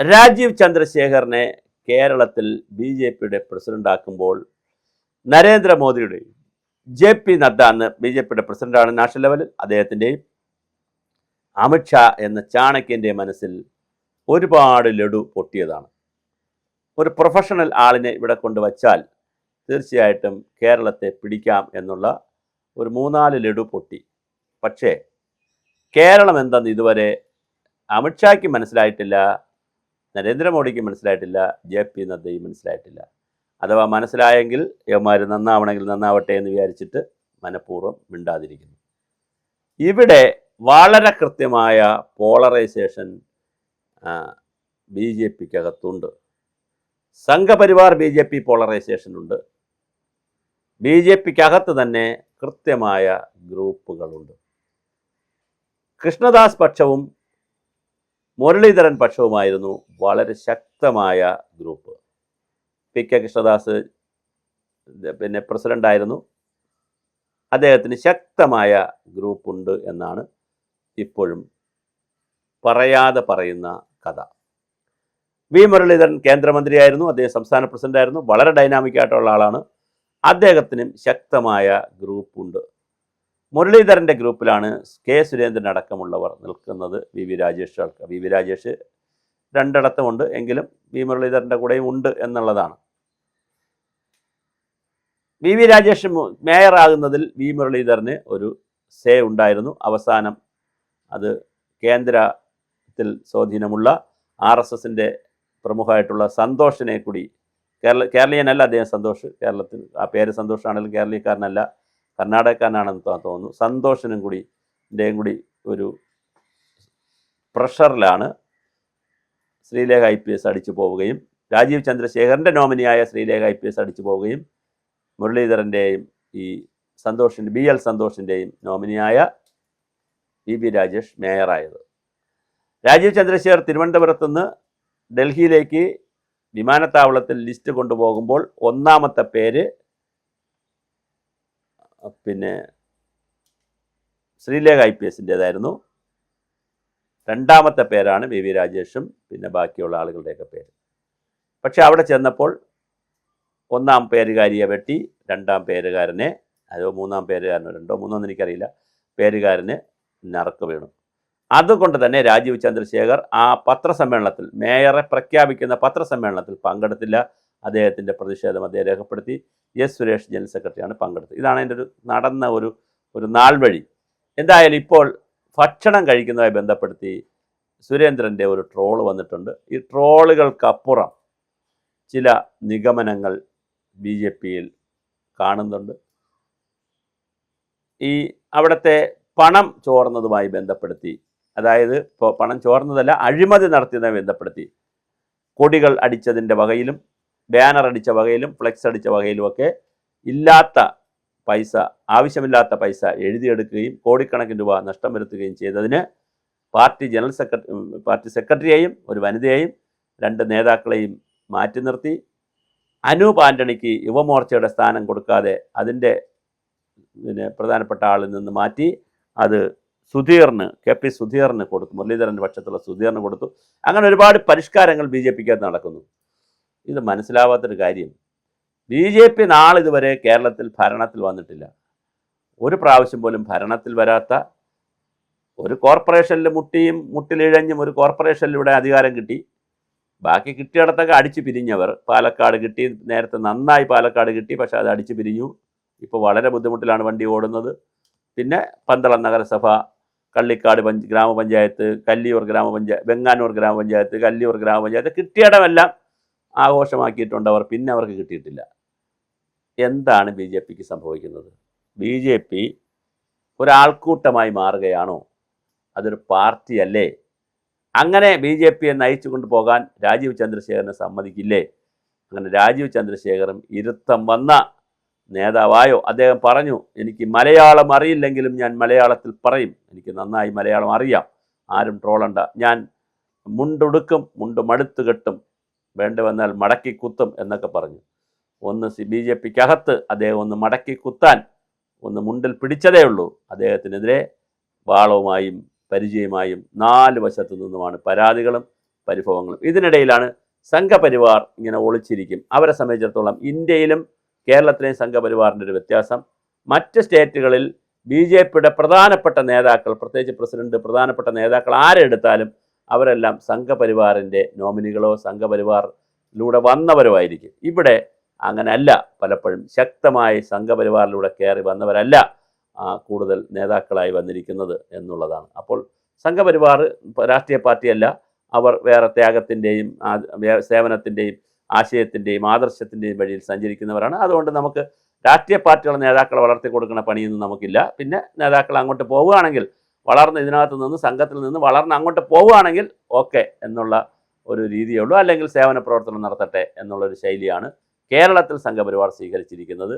രാജീവ് ചന്ദ്രശേഖറിനെ കേരളത്തിൽ B J പിയുടെ പ്രസിഡന്റാക്കുമ്പോൾ നരേന്ദ്രമോദിയുടെയും J P Nadda അന്ന് ബി ജെ പിയുടെ പ്രസിഡന്റാണ് നാഷണൽ ലെവലിൽ, അദ്ദേഹത്തിൻ്റെയും അമിത്ഷാ എന്ന ചാണക്യൻ്റെ മനസ്സിൽ ഒരുപാട് ലഡു പൊട്ടിയതാണ്. ഒരു പ്രൊഫഷണൽ ആളിനെ ഇവിടെ കൊണ്ടുവച്ചാൽ തീർച്ചയായിട്ടും കേരളത്തെ പിടിക്കാം എന്നുള്ള ഒരു 3-4 ലഡു പൊട്ടി. പക്ഷേ കേരളം എന്തെന്ന് ഇതുവരെ അമിത്ഷായ്ക്ക് മനസ്സിലായിട്ടില്ല, നരേന്ദ്രമോദിക്ക് മനസ്സിലായിട്ടില്ല, ജെ പി നദ്ദയും മനസ്സിലായിട്ടില്ല. അഥവാ മനസ്സിലായെങ്കിൽ യവന്മാർ നന്നാവണമെങ്കിൽ നന്നാവട്ടെ എന്ന് വിചാരിച്ചിട്ട് മനഃപൂർവ്വം മിണ്ടാതിരിക്കുന്നു. ഇവിടെ വളരെ കൃത്യമായ പോളറൈസേഷൻ ബി ജെ പിക്കകത്തുണ്ട്. Sangh Parivar B J P polarisation ഉണ്ട്. ബി ജെ പിക്കകത്ത് തന്നെ കൃത്യമായ ഗ്രൂപ്പുകളുണ്ട്. കൃഷ്ണദാസ് പക്ഷവും മുരളീധരൻ പക്ഷവുമായിരുന്നു വളരെ ശക്തമായ ഗ്രൂപ്പ്. പി കെ കൃഷ്ണദാസ് പിന്നെ പ്രസിഡൻ്റായിരുന്നു. അദ്ദേഹത്തിന് ശക്തമായ ഗ്രൂപ്പുണ്ട് എന്നാണ് ഇപ്പോഴും പറയാതെ പറയുന്ന കഥ. വി മുരളീധരൻ കേന്ദ്രമന്ത്രിയായിരുന്നു, അദ്ദേഹം സംസ്ഥാന പ്രസിഡൻ്റായിരുന്നു, വളരെ ഡൈനാമിക് ആയിട്ടുള്ള ആളാണ്. അദ്ദേഹത്തിനും ശക്തമായ ഗ്രൂപ്പുണ്ട്. മുരളീധരൻ്റെ ഗ്രൂപ്പിലാണ് കെ സുരേന്ദ്രൻ അടക്കമുള്ളവർ നിൽക്കുന്നത്. വി വി രാജേഷ് രണ്ടിടത്തുമുണ്ട്, എങ്കിലും വി മുരളീധരൻ്റെ കൂടെയും ഉണ്ട് എന്നുള്ളതാണ്. വി വി രാജേഷ് മേയറാകുന്നതിൽ വി മുരളീധരന് ഒരു സേ ഉണ്ടായിരുന്നു. അവസാനം അത് കേന്ദ്രത്തിൽ സ്വാധീനമുള്ള RSSൻ്റെ പ്രമുഖമായിട്ടുള്ള സന്തോഷിനെ കൂടി, കേരളീയനല്ല അദ്ദേഹം, സന്തോഷ്, കേരളത്തിൽ ആ പേര് സന്തോഷാണെങ്കിലും കേരളീയക്കാരനല്ല, കർണാടകക്കാരനാണെന്ന് തോന്നുന്നു, സന്തോഷിനും കൂടി കൂടി ഒരു പ്രഷറിലാണ് ശ്രീലേഖ IPS അടിച്ചു പോവുകയും രാജീവ് ചന്ദ്രശേഖറിൻ്റെ നോമിനിയായ ശ്രീലേഖ IPS അടിച്ചു പോവുകയും മുരളീധരൻ്റെയും ഈ സന്തോഷിൻ്റെ BL സന്തോഷിൻ്റെയും നോമിനിയായ വി വി രാജേഷ് മേയറായത്. രാജീവ് ചന്ദ്രശേഖർ തിരുവനന്തപുരത്തുനിന്ന് ഡൽഹിയിലേക്ക് വിമാനത്താവളത്തിൽ ലിസ്റ്റ് കൊണ്ടുപോകുമ്പോൾ ഒന്നാമത്തെ പേര് പിന്നെ ശ്രീലേഖ IPSൻ്റേതായിരുന്നു. രണ്ടാമത്തെ പേരാണ് വി വി രാജേഷും പിന്നെ ബാക്കിയുള്ള ആളുകളുടെയൊക്കെ പേര്. പക്ഷെ അവിടെ ചെന്നപ്പോൾ ഒന്നാം പേരുകാരിയെ വെട്ടി, രണ്ടാം പേരുകാരനെ, അതോ മൂന്നാം പേരുകാരനോ, രണ്ടോ മൂന്നോ എന്ന് എനിക്കറിയില്ല, പേരുകാരന് നറുക്ക് വീണു. അതുകൊണ്ട് തന്നെ രാജീവ് ചന്ദ്രശേഖർ ആ പത്രസമ്മേളനത്തിൽ, മേയറെ പ്രഖ്യാപിക്കുന്ന പത്രസമ്മേളനത്തിൽ പങ്കെടുത്തില്ല. അദ്ദേഹത്തിൻ്റെ പ്രതിഷേധം അദ്ദേഹം രേഖപ്പെടുത്തി. എസ് സുരേഷ് ജനറൽ സെക്രട്ടറിയാണ് പങ്കെടുത്തത്. ഇതാണ് എൻ്റെ നടന്ന ഒരു നാൾ വഴി. എന്തായാലും ഇപ്പോൾ ഭക്ഷണം കഴിക്കുന്നതുമായി ബന്ധപ്പെടുത്തി സുരേന്ദ്രൻ്റെ ഒരു ട്രോള് വന്നിട്ടുണ്ട്. ഈ ട്രോളുകൾക്കപ്പുറം ചില നിഗമനങ്ങൾ ബി ജെ പിയിൽ കാണുന്നുണ്ട്. ഈ അവിടുത്തെ പണം ചോർന്നതുമായി ബന്ധപ്പെടുത്തി, അതായത് ഇപ്പോൾ പണം ചോർന്നതല്ല, അഴിമതി നടത്തിയതുമായി ബന്ധപ്പെടുത്തി കൊടികൾ അടിച്ചതിൻ്റെ വകയിലും ബാനർ അടിച്ച വകയിലും ഫ്ലെക്സ് അടിച്ച വകയിലുമൊക്കെ ഇല്ലാത്ത പൈസ, ആവശ്യമില്ലാത്ത പൈസ എഴുതിയെടുക്കുകയും കോടിക്കണക്കിന് രൂപ നഷ്ടം വരുത്തുകയും ചെയ്തതിന് പാർട്ടി സെക്രട്ടറിയെയും ഒരു വനിതയെയും 2 നേതാക്കളെയും മാറ്റി നിർത്തി. അനൂപ് ആൻ്റണിക്ക് യുവമോർച്ചയുടെ സ്ഥാനം കൊടുക്കാതെ അതിൻ്റെ പ്രധാനപ്പെട്ട ആളിൽ നിന്ന് മാറ്റി അത് സുധീറിന്, KP സുധീറിന് കൊടുത്തു, മുരളീധരൻ്റെ പക്ഷത്തുള്ള സുധീറിന് കൊടുത്തു. അങ്ങനെ ഒരുപാട് പരിഷ്കാരങ്ങൾ ബി ജെ പിക്കകത്ത് നടക്കുന്നു. ഇത് മനസ്സിലാവാത്തൊരു കാര്യം, ബി ജെ പി നാളിതുവരെ കേരളത്തിൽ ഭരണത്തിൽ വന്നിട്ടില്ല. ഒരു പ്രാവശ്യം പോലും ഭരണത്തിൽ വരാത്ത ഒരു കോർപ്പറേഷനിൽ മുട്ടിലിഴഞ്ഞും ഒരു കോർപ്പറേഷനിലൂടെ അധികാരം കിട്ടി. ബാക്കി കിട്ടിയിടത്തൊക്കെ അടിച്ചു പിരിഞ്ഞവർ. പാലക്കാട് കിട്ടി, നേരത്തെ നന്നായി പാലക്കാട് കിട്ടി, പക്ഷേ അത് അടിച്ചു പിരിഞ്ഞു. ഇപ്പോൾ വളരെ ബുദ്ധിമുട്ടിലാണ് വണ്ടി ഓടുന്നത്. പിന്നെ പന്തളം നഗരസഭ, കള്ളിക്കാട് ഗ്രാമപഞ്ചായത്ത്, കല്ലിയൂർ ഗ്രാമപഞ്ചായത്ത്, വെങ്ങാനൂർ ഗ്രാമപഞ്ചായത്ത്, കല്ലിയൂർ ഗ്രാമപഞ്ചായത്ത്, കിട്ടിയിടമെല്ലാം ആഘോഷമാക്കിയിട്ടുണ്ട് അവർ. പിന്നെ അവർക്ക് കിട്ടിയിട്ടില്ല. എന്താണ് ബി ജെ പിക്ക് സംഭവിക്കുന്നത്? ബി ജെ പി ഒരാൾക്കൂട്ടമായി മാറുകയാണോ? അതൊരു പാർട്ടിയല്ലേ? അങ്ങനെ ബി ജെ പിയെ നയിച്ചു കൊണ്ടുപോകാൻ രാജീവ് ചന്ദ്രശേഖരനെ സമ്മതിക്കില്ലേ? അങ്ങനെ രാജീവ് ചന്ദ്രശേഖറും ഇരുത്തം വന്ന നേതാവായോ? അദ്ദേഹം പറഞ്ഞു, എനിക്ക് മലയാളം അറിയില്ലെങ്കിലും ഞാൻ മലയാളത്തിൽ പറയും, എനിക്ക് നന്നായി മലയാളം അറിയാം, ആരും ട്രോളണ്ട, ഞാൻ മുണ്ടുടുക്കും, മുണ്ട് മടുത്തു കെട്ടും, വേണ്ടി വന്നാൽ മടക്കി കുത്തും എന്നൊക്കെ പറഞ്ഞു. ഒന്ന് ബി ജെ പിക്കകത്ത് അദ്ദേഹം ഒന്ന് മടക്കി കുത്താൻ ഒന്ന് മുണ്ടിൽ പിടിച്ചതേ ഉള്ളൂ. അദ്ദേഹത്തിനെതിരെ വാളവുമായും പരിചയമായും 4 വശത്തു നിന്നുമാണ് പരാതികളും പരിഭവങ്ങളും. ഇതിനിടയിലാണ് സംഘപരിവാർ ഇങ്ങനെ ഒളിച്ചിരിക്കും. അവരെ സംബന്ധിച്ചിടത്തോളം ഇന്ത്യയിലും കേരളത്തിലെയും സംഘപരിവാറിൻ്റെ ഒരു വ്യത്യാസം, മറ്റ് സ്റ്റേറ്റുകളിൽ BJPയുടെ പ്രധാനപ്പെട്ട നേതാക്കൾ, പ്രത്യേകിച്ച് പ്രസിഡന്റ്, പ്രധാനപ്പെട്ട നേതാക്കൾ ആരെടുത്താലും അവരെല്ലാം സംഘപരിവാറിൻ്റെ നോമിനികളോ സംഘപരിവാറിലൂടെ വന്നവരോ ആയിരിക്കും. ഇവിടെ അങ്ങനെയല്ല. പലപ്പോഴും ശക്തമായി സംഘപരിവാറിലൂടെ കയറി വന്നവരല്ല കൂടുതൽ നേതാക്കളായി വന്നിരിക്കുന്നത് എന്നുള്ളതാണ്. അപ്പോൾ സംഘപരിവാർ രാഷ്ട്രീയ പാർട്ടിയല്ല. അവർ വേറെ ത്യാഗത്തിൻ്റെയും സേവനത്തിൻ്റെയും ആശയത്തിൻ്റെയും ആദർശത്തിൻ്റെയും വഴിയിൽ സഞ്ചരിക്കുന്നവരാണ്. അതുകൊണ്ട് നമുക്ക് രാഷ്ട്രീയ പാർട്ടികളുടെ നേതാക്കളെ വളർത്തി കൊടുക്കുന്ന പണിയൊന്നും നമുക്കില്ല. പിന്നെ നേതാക്കൾ അങ്ങോട്ട് പോവുകയാണെങ്കിൽ, വളർന്ന് ഇതിനകത്ത് നിന്ന് സംഘത്തിൽ നിന്ന് വളർന്ന് അങ്ങോട്ട് പോവുകയാണെങ്കിൽ ഓക്കെ എന്നുള്ള ഒരു രീതിയേ ഉള്ളൂ. അല്ലെങ്കിൽ സേവന പ്രവർത്തനം നടത്തട്ടെ എന്നുള്ളൊരു ശൈലിയാണ് കേരളത്തിൽ സംഘപരിവാർ സ്വീകരിച്ചിരിക്കുന്നത്.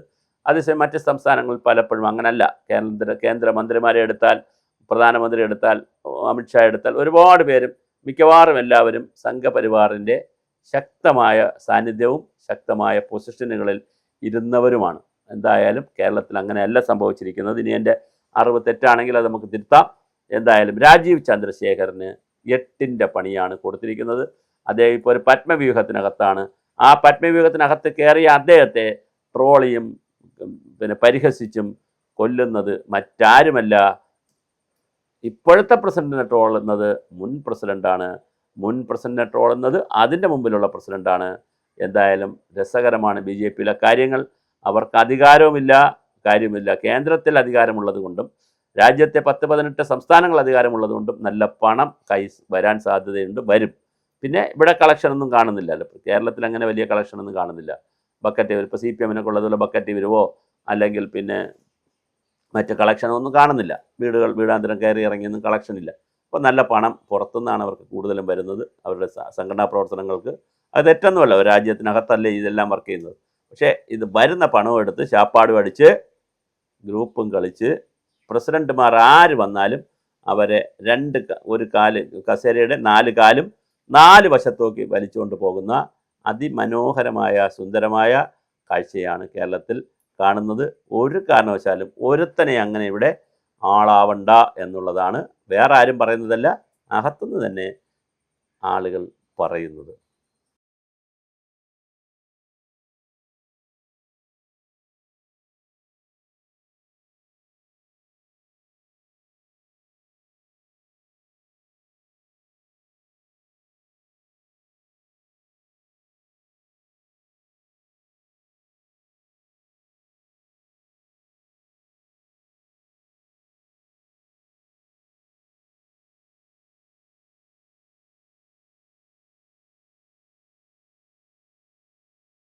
അതേസമയം മറ്റ് സംസ്ഥാനങ്ങളിൽ പലപ്പോഴും അങ്ങനല്ല. കേന്ദ്ര മന്ത്രിമാരെ എടുത്താൽ, പ്രധാനമന്ത്രി എടുത്താൽ, അമിത്ഷാ എടുത്താൽ, ഒരുപാട് പേരും, മിക്കവാറും എല്ലാവരും സംഘപരിവാറിൻ്റെ ശക്തമായ സാന്നിധ്യവും ശക്തമായ പൊസിഷനുകളിൽ ഇരുന്നവരുമാണ്. എന്തായാലും കേരളത്തിൽ അങ്ങനെയല്ല സംഭവിച്ചിരിക്കുന്നത്. ഇനി എൻ്റെ അറിവ് തെറ്റാണെങ്കിൽ അത് നമുക്ക് തിരുത്താം. എന്തായാലും രാജീവ് ചന്ദ്രശേഖറിന് 8ൻ്റെ പണിയാണ് കൊടുത്തിരിക്കുന്നത്. അദ്ദേഹം ഇപ്പോൾ ഒരു പത്മവ്യൂഹത്തിനകത്താണ്. ആ പത്മവ്യൂഹത്തിനകത്ത് കയറിയ അദ്ദേഹത്തെ ട്രോളിയും പിന്നെ പരിഹസിച്ചും കൊല്ലുന്നത് മറ്റാരുമല്ല, ഇപ്പോഴത്തെ പ്രസിഡന്റിനെ ട്രോളുന്നത് മുൻ പ്രസിഡന്റാണ്. മുൻ പ്രസിഡന്റിനെ ട്രോളുന്നത് അതിൻ്റെ മുമ്പിലുള്ള പ്രസിഡന്റാണ്. എന്തായാലും രസകരമാണ് BJPയിലെ കാര്യങ്ങൾ. അവർക്ക് അധികാരവുമില്ല, കാര്യമില്ല. കേന്ദ്രത്തിൽ അധികാരമുള്ളത് കൊണ്ടും രാജ്യത്തെ 10-18 സംസ്ഥാനങ്ങൾ അധികാരമുള്ളത് കൊണ്ടും നല്ല പണം വരാൻ സാധ്യതയുണ്ട്, വരും. പിന്നെ ഇവിടെ കളക്ഷനൊന്നും കാണുന്നില്ലല്ലോ. കേരളത്തിൽ അങ്ങനെ വലിയ കളക്ഷനൊന്നും കാണുന്നില്ല. ബക്കറ്റ് ഇപ്പോൾ CPMനൊക്കെ ഉള്ളതുപോലെ ബക്കറ്റ് വരുവോ അല്ലെങ്കിൽ പിന്നെ മറ്റ് കളക്ഷനൊന്നും കാണുന്നില്ല. വീടാന്തരം കയറി ഇറങ്ങിയൊന്നും കളക്ഷനില്ല. അപ്പോൾ നല്ല പണം പുറത്തുനിന്നാണ് അവർക്ക് കൂടുതലും വരുന്നത്, അവരുടെ സംഘടനാ പ്രവർത്തനങ്ങൾക്ക്. അത് തെറ്റൊന്നുമല്ല, ഒരു രാജ്യത്തിനകത്തല്ലേ ഇതെല്ലാം വർക്ക് ചെയ്യുന്നത്. പക്ഷേ ഇത് വരുന്ന പണവും എടുത്ത് ശാപ്പാടും അടിച്ച് ഗ്രൂപ്പും കളിച്ച് പ്രസിഡന്റുമാർ ആര് വന്നാലും അവരെ ഒരു കാല് കസേരയുടെ 4 കാലും 4 വശത്തോക്കി വലിച്ചുകൊണ്ട് പോകുന്ന അതിമനോഹരമായ സുന്ദരമായ കാഴ്ചയാണ് കേരളത്തിൽ കാണുന്നത്. ഒരു കാരണവശാലും ഒരുത്തനെ അങ്ങനെ ഇവിടെ ആളാവണ്ട എന്നുള്ളതാണ് വേറെ ആരും പറയുന്നതല്ല, അകത്തുനിന്ന് തന്നെ ആളുകൾ പറയുന്നത്.